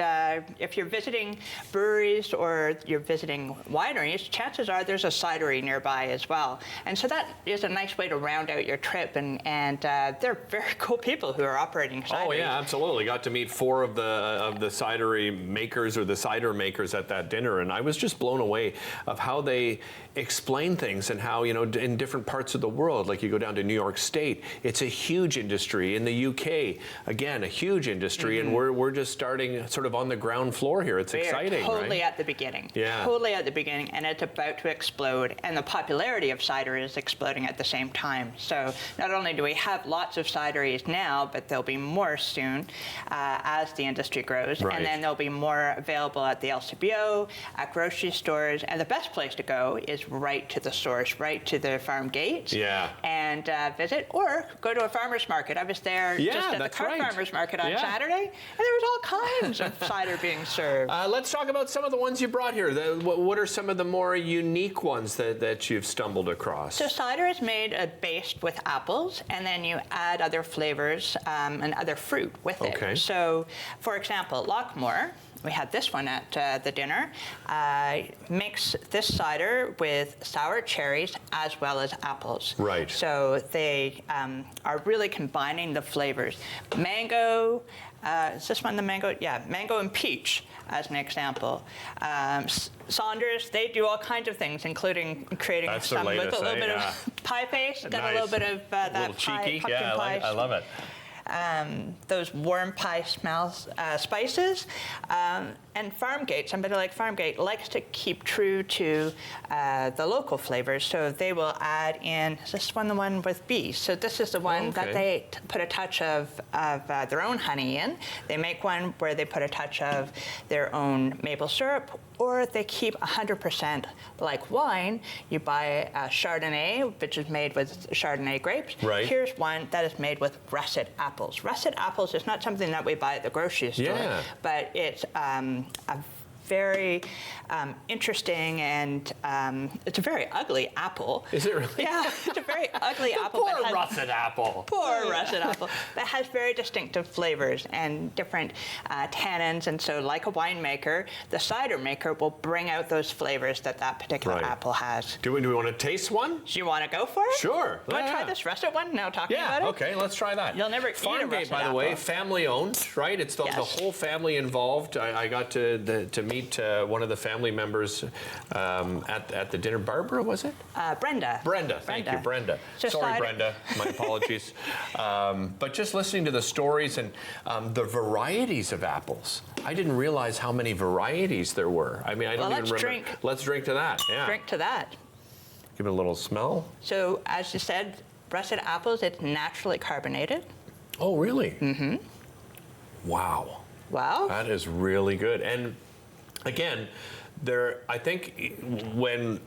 if you're visiting breweries or you're visiting wineries, chances are there's a cidery nearby as well. And so that is a nice way to round out your trip. And they're very cool people who are operating cideries. Oh yeah, absolutely. Got to meet 4 of the cidery makers or the cider makers at that dinner, and I was just blown away of how they explain things and how, in different parts of the world, like you go down to New York State, it's a huge industry. In the UK, again, a huge industry, and we're just starting sort of on the ground floor here. It's exciting, totally right? at the beginning. Yeah. Totally at the beginning, and it's about to explode, and the popularity of cider is exploding at the same time. So not only do we have lots of cideries now, but there'll be more soon as the industry grows, Right. and then there'll be more available at the LCBO, at grocery stores, and the best place to go is right to the source, right to the farm gates, and visit, or go to a farmer's market. I was there just at the Carp Farmer's Market on Saturday, and there was all kinds of cider being served. Let's talk about some of the ones you brought here. What are some of the more unique ones that you've stumbled across? So cider is made based with apples, and then you add other flavors and other fruit with it. Okay. So, for example, Lockmore, we had this one at the dinner, makes this cider with sour cherries as well as apples. Right. So they are really combining the flavors. Mango, is this one the mango? Yeah, mango and peach as an example. Saunders, they do all kinds of things, including creating some with a little bit of pie paste, got a little bit of that a little cheeky. pumpkin pie. I love it. Those warm pie smells, spices. And Farmgate, somebody like Farmgate, likes to keep true to the local flavors, so they will add in, is this one the one with bees? So this is the one that they put a touch of their own honey in. They make one where they put a touch of their own maple syrup, or they keep 100% like wine. You buy a Chardonnay, which is made with Chardonnay grapes. Right. Here's one that is made with russet apples. Russet apples is not something that we buy at the grocery store, but it's a very interesting, and it's a very ugly apple. Is it really? Yeah, it's a very ugly apple. Poor russet apple. Poor russet apple. That has very distinctive flavors and different tannins, and so like a winemaker, the cider maker will bring out those flavors that particular apple has. Do we want to taste one? Do you want to go for it? Sure. Want to try this russet one now talking about it? Okay, let's try that. You'll never eat a Farmgate, russet by the apple. way, family owned, right? It's the whole family involved. I got to meet one of the family members at the dinner. Barbara, was it? Brenda. Brenda. Thank you, Brenda. So Sorry, Brenda. My apologies. But just listening to the stories and the varieties of apples, I didn't realize how many varieties there were. I mean, I don't even remember. Let's drink to that. Yeah. Drink to that. Give it a little smell. So, as you said, russet apples, it's naturally carbonated. Oh, really? Mm-hmm. Wow. Wow. That is really good. And again, I think when,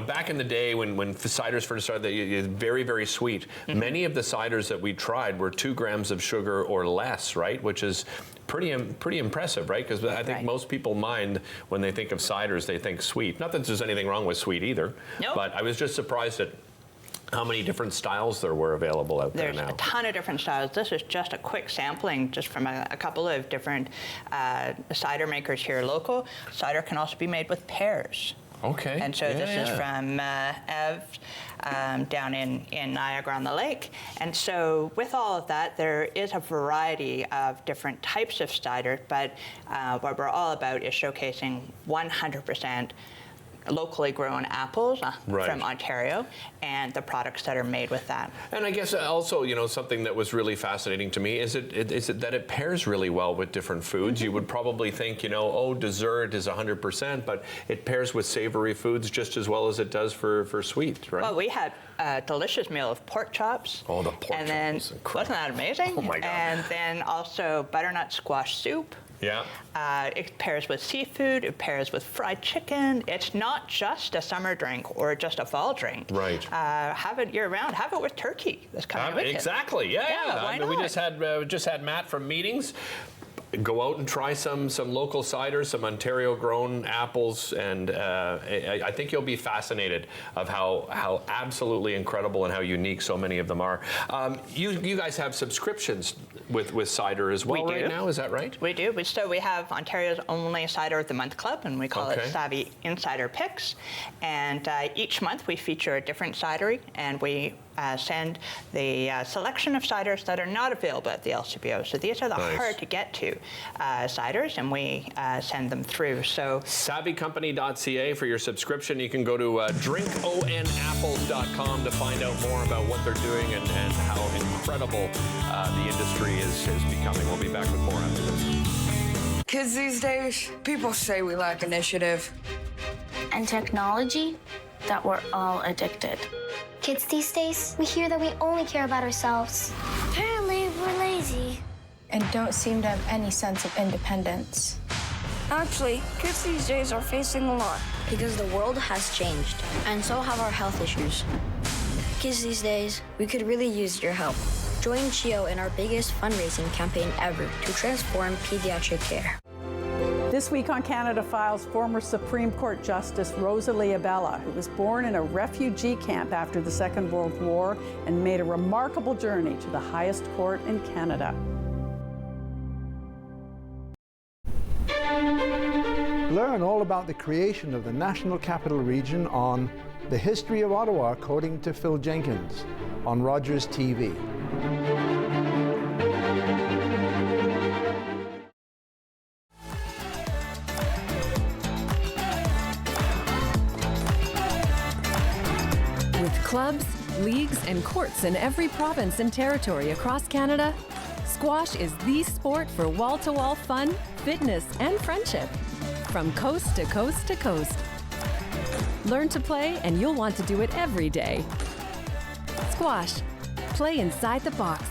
back in the day when ciders first started, they're very, very sweet. Many of the ciders that we tried were 2 grams of sugar or less, right? Which is pretty impressive, right? Because I think most people mind when they think of ciders, they think sweet. Not that there's anything wrong with sweet either. Nope. But I was just surprised at how many different styles there were available out there now. There's a ton of different styles. This is just a quick sampling just from a couple of different cider makers here local. Cider can also be made with pears. Okay. And so this is from Ev down in Niagara on the Lake. And so with all of that, there is a variety of different types of cider, but what we're all about is showcasing 100% locally grown apples from Ontario and the products that are made with that. And I guess also, something that was really fascinating to me is it that it pairs really well with different foods. You would probably think, dessert is 100%, but it pairs with savory foods just as well as it does for sweet, right? Well, we had a delicious meal of pork chops. Oh, the pork chops. Then, incredible. Wasn't that amazing? Oh my God. And then also butternut squash soup. Yeah. It pairs with seafood. It pairs with fried chicken. It's not just a summer drink or just a fall drink. Right. Have it year round. Have it with turkey. That's coming with exactly. Yeah. Why not? We just had Matt from meetings. Go out and try some local ciders, some Ontario-grown apples, and I think you'll be fascinated of how absolutely incredible and how unique so many of them are. You guys have subscriptions with cider as well right now, is that right? We do. So we have Ontario's only Cider of the Month Club, and we call it Savvy Insider Picks. And each month we feature a different cidery, and we send the selection of ciders that are not available at the LCBO. So these are the hard to get to ciders, and we send them through. So savvycompany.ca for your subscription. You can go to drinkonapples.com to find out more about what they're doing and how incredible the industry is becoming. We'll be back with more after this. Kids these days, people say we lack initiative. And technology, that we're all addicted. Kids these days, we hear that we only care about ourselves. Apparently, we're lazy. And don't seem to have any sense of independence. Actually, kids these days are facing a lot. Because the world has changed, and so have our health issues. Kids these days, we could really use your help. Join CHIO in our biggest fundraising campaign ever to transform pediatric care. This week on Canada Files, former Supreme Court Justice Rosalie Abella, who was born in a refugee camp after the Second World War and made a remarkable journey to the highest court in Canada. Learn all about the creation of the National Capital Region on The History of Ottawa, according to Phil Jenkins, on Rogers TV. Clubs, leagues, and courts in every province and territory across Canada, squash is the sport for wall-to-wall fun, fitness, and friendship. From coast to coast to coast. Learn to play, and you'll want to do it every day. Squash. Play inside the box.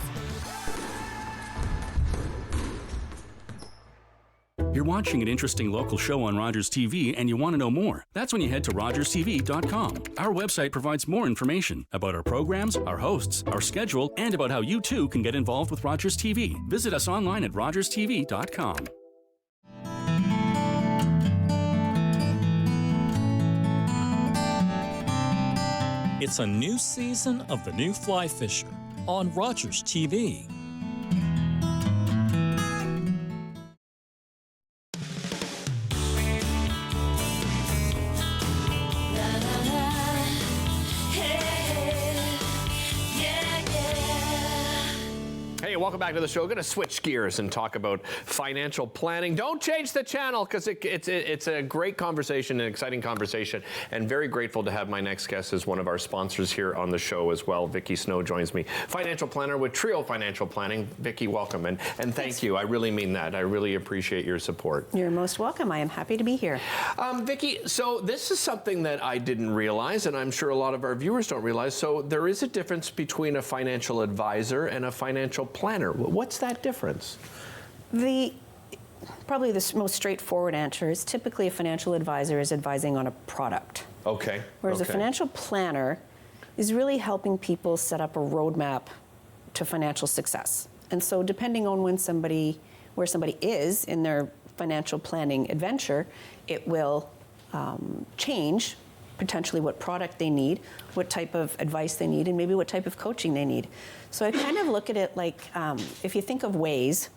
You're watching an interesting local show on Rogers TV and you want to know more. That's when you head to rogerstv.com. Our website provides more information about our programs, our hosts, our schedule, and about how you too can get involved with Rogers TV. Visit us online at rogerstv.com. It's a new season of The New Fly Fisher on Rogers TV. Welcome back to the show. We're going to switch gears and talk about financial planning. Don't change the channel because it's a great conversation, an exciting conversation, and very grateful to have my next guest as one of our sponsors here on the show as well. Vicki Snow joins me, financial planner with Trio Financial Planning. Vicki, welcome, and thank you. I really mean that. I really appreciate your support. You're most welcome. I am happy to be here. Vicki, so this is something that I didn't realize, and I'm sure a lot of our viewers don't realize. So there is a difference between a financial advisor and a financial planner. What's that difference? The probably the most straightforward answer is typically a financial advisor is advising on a product. Okay. Whereas a financial planner is really helping people set up a roadmap to financial success. And so depending on where somebody is in their financial planning adventure, it will change potentially what product they need, what type of advice they need, and maybe what type of coaching they need. So I kind of look at it like if you think of Waze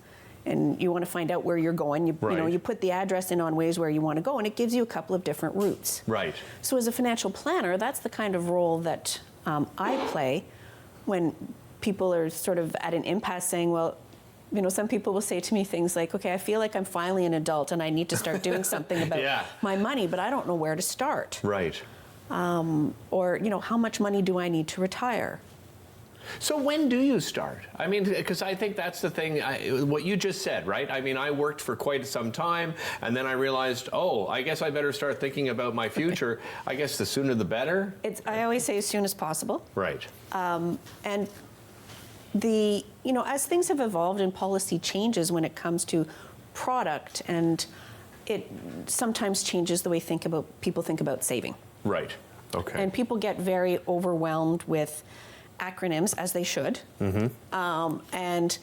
and you want to find out where you're going, you put the address in on Waze where you want to go, and it gives you a couple of different routes. Right. So as a financial planner, that's the kind of role that I play when people are sort of at an impasse saying, well, some people will say to me things like, okay, I feel like I'm finally an adult and I need to start doing something about my money, but I don't know where to start. Right. Or, how much money do I need to retire? So when do you start? I mean, because I think that's the thing, what you just said, right? I mean, I worked for quite some time, and then I realized, I guess I better start thinking about my future. I guess the sooner the better. I always say as soon as possible. Right. And as things have evolved and policy changes when it comes to product, and it sometimes changes the way people think about saving. Right. Okay. And people get very overwhelmed with acronyms, as they should. Mm-hmm. And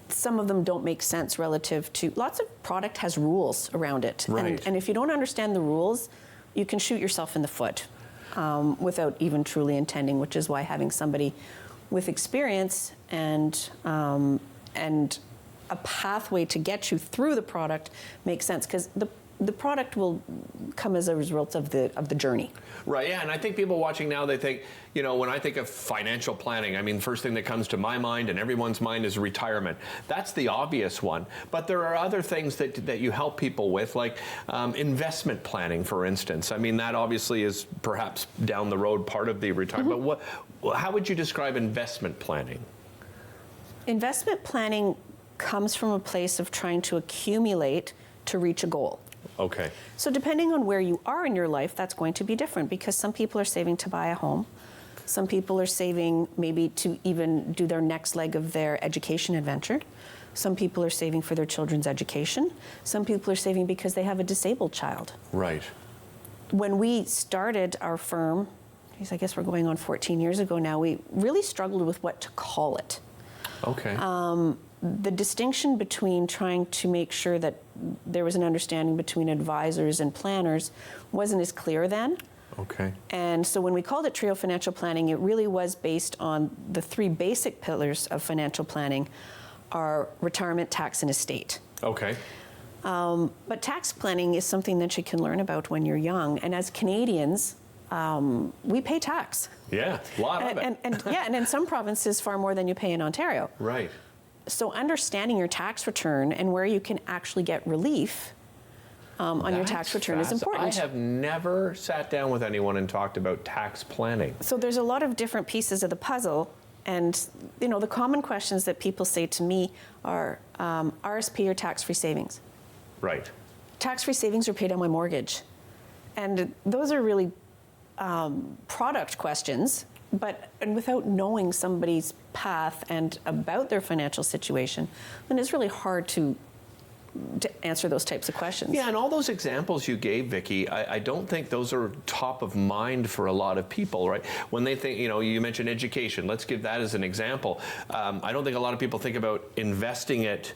some of them don't make sense relative to, lots of product has rules around it. Right. And if you don't understand the rules, you can shoot yourself in the foot without even truly intending, which is why having somebody with experience and a pathway to get you through the product makes sense, because the product will come as a result of the journey. Right, yeah, and I think people watching now, they think, when I think of financial planning, I mean, the first thing that comes to my mind and everyone's mind is retirement. That's the obvious one. But there are other things that you help people with, like investment planning, for instance. I mean, that obviously is perhaps down the road part of the retirement. Mm-hmm. But how would you describe investment planning? Investment planning comes from a place of trying to accumulate to reach a goal. Okay. So depending on where you are in your life, that's going to be different, because some people are saving to buy a home. Some people are saving maybe to even do their next leg of their education adventure. Some people are saving for their children's education. Some people are saving because they have a disabled child. Right. When we started our firm, I guess we're going on 14 years ago now, we really struggled with what to call it. Okay. The distinction between trying to make sure that there was an understanding between advisors and planners wasn't as clear then. Okay. And so when we called it Trio Financial Planning, it really was based on the three basic pillars of financial planning are retirement, tax, and estate. Okay. But tax planning is something that you can learn about when you're young. And as Canadians, we pay tax. Yeah, a lot of it. And in some provinces, far more than you pay in Ontario. Right. So understanding your tax return and where you can actually get relief on your tax return is important. I have never sat down with anyone and talked about tax planning. So there's a lot of different pieces of the puzzle, and the common questions that people say to me are RSP or tax-free savings. Right. Tax-free savings are paid on my mortgage, and those are really product questions. And without knowing somebody's path and about their financial situation, then it's really hard to answer those types of questions. Yeah, and all those examples you gave, Vicki, I don't think those are top of mind for a lot of people, right? When they think, you mentioned education. Let's give that as an example. I don't think a lot of people think about investing it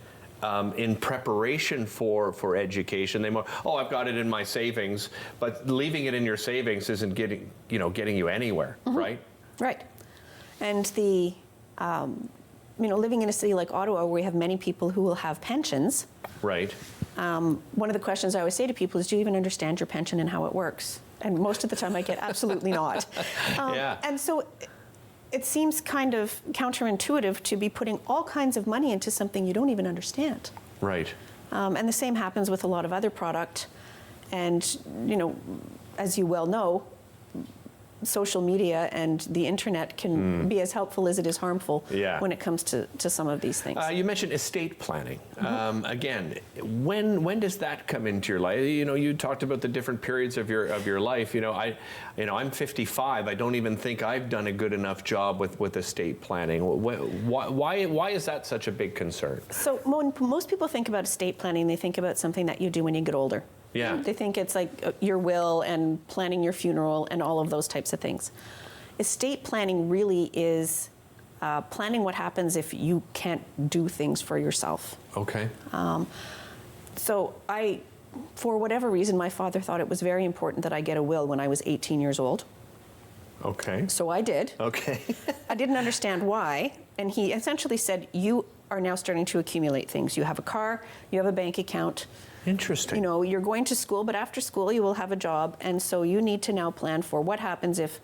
in preparation for education. They more, I've got it in my savings, but leaving it in your savings isn't getting you anywhere, mm-hmm. Right? Right. And living in a city like Ottawa, where we have many people who will have pensions. Right. One of the questions I always say to people is, do you even understand your pension and how it works? And most of the time I get absolutely not. Yeah. And so it seems kind of counterintuitive to be putting all kinds of money into something you don't even understand. Right. And the same happens with a lot of other product. And, as you well know, social media and the internet can be as helpful as it is harmful when it comes to some of these things. You mentioned estate planning. Again, when does that come into your life? You know, you talked about the different periods of your life. I'm 55. I don't even think I've done a good enough job with estate planning. Why is that such a big concern? So when most people think about estate planning, they think about something that you do when you get older. Yeah. They think it's like your will and planning your funeral and all of those types of things. Estate planning really is planning what happens if you can't do things for yourself. Okay. So for whatever reason, my father thought it was very important that I get a will when I was 18 years old. Okay. So I did. Okay. I didn't understand why, and he essentially said, you are now starting to accumulate things. You have a car, you have a bank account. Interesting. You know, you're going to school, but after school you will have a job, and so you need to now plan for what happens if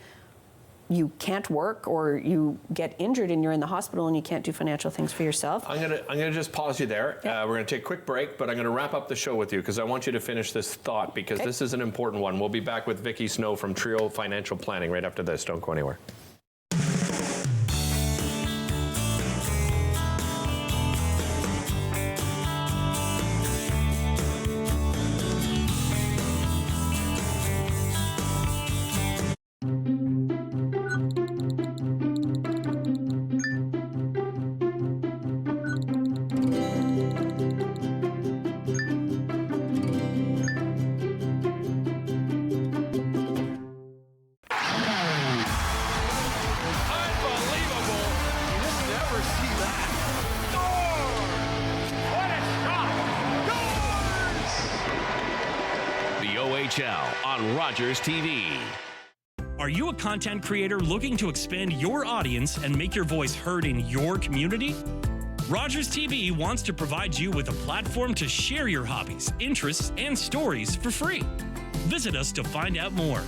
you can't work or you get injured and you're in the hospital and you can't do financial things for yourself. I'm gonna just pause you there. We're gonna take a quick break, but I'm gonna wrap up the show with you because I want you to finish this thought because this is an important one. We'll be back with Vicki Snow from Trio Financial Planning right after this. Don't go anywhere. On Rogers TV. Are you a content creator looking to expand your audience and make your voice heard in your community? Rogers TV wants to provide you with a platform to share your hobbies, interests, and stories for free. Visit us to find out more.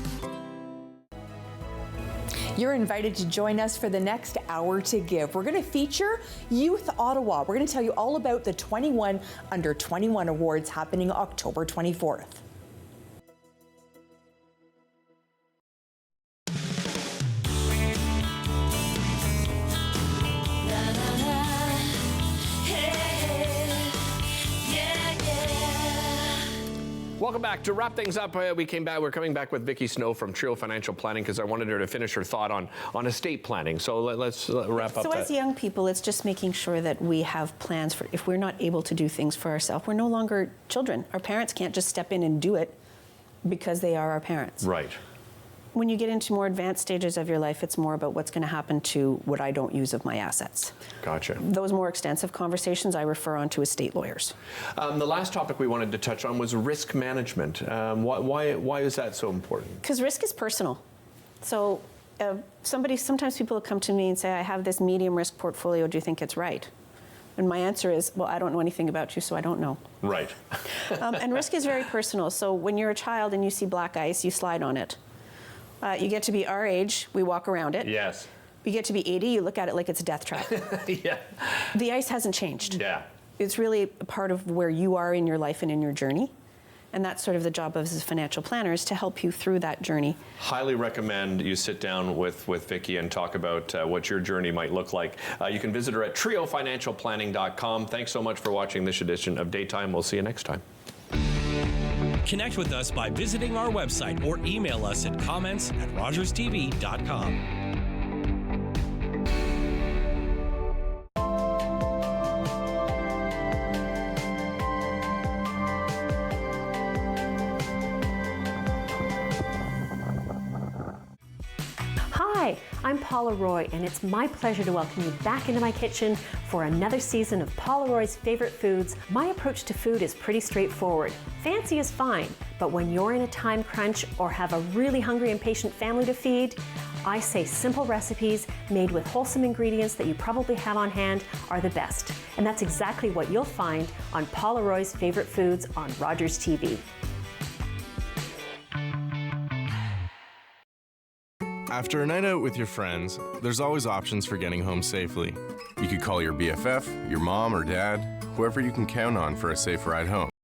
You're invited to join us for the next hour to give. We're going to feature Youth Ottawa. We're going to tell you all about the 21 Under 21 Awards happening October 24th. Welcome back. To wrap things up, we're coming back with Vicki Snow from Trio Financial Planning because I wanted her to finish her thought on estate planning. So let's wrap up. So as young people, it's just making sure that we have plans for if we're not able to do things for ourselves, we're no longer children. Our parents can't just step in and do it because they are our parents. Right. When you get into more advanced stages of your life, it's more about what's going to happen to what I don't use of my assets. Gotcha. Those more extensive conversations I refer on to estate lawyers. The last topic we wanted to touch on was risk management. Why is that so important? Because risk is personal. So sometimes people come to me and say, I have this medium risk portfolio, do you think it's right? And my answer is, well, I don't know anything about you, so I don't know. Right. And risk is very personal. So when you're a child and you see black ice, you slide on it. You get to be our age, we walk around it. Yes. You get to be 80, you look at it like it's a death trap. Yeah. The ice hasn't changed. Yeah. It's really a part of where you are in your life and in your journey. And that's sort of the job of as a financial planner, is to help you through that journey. Highly recommend you sit down with Vicki and talk about what your journey might look like. You can visit her at triofinancialplanning.com. Thanks so much for watching this edition of Daytime. We'll see you next time. Connect with us by visiting our website or email us at comments@rogerstv.com. Hi, I'm Paula Roy, and it's my pleasure to welcome you back into my kitchen for another season of Paula Roy's Favorite Foods. My approach to food is pretty straightforward. Fancy is fine, but when you're in a time crunch or have a really hungry and patient family to feed, I say simple recipes made with wholesome ingredients that you probably have on hand are the best. And that's exactly what you'll find on Paula Roy's Favorite Foods on Rogers TV. After a night out with your friends, there's always options for getting home safely. You could call your BFF, your mom or dad, whoever you can count on for a safe ride home.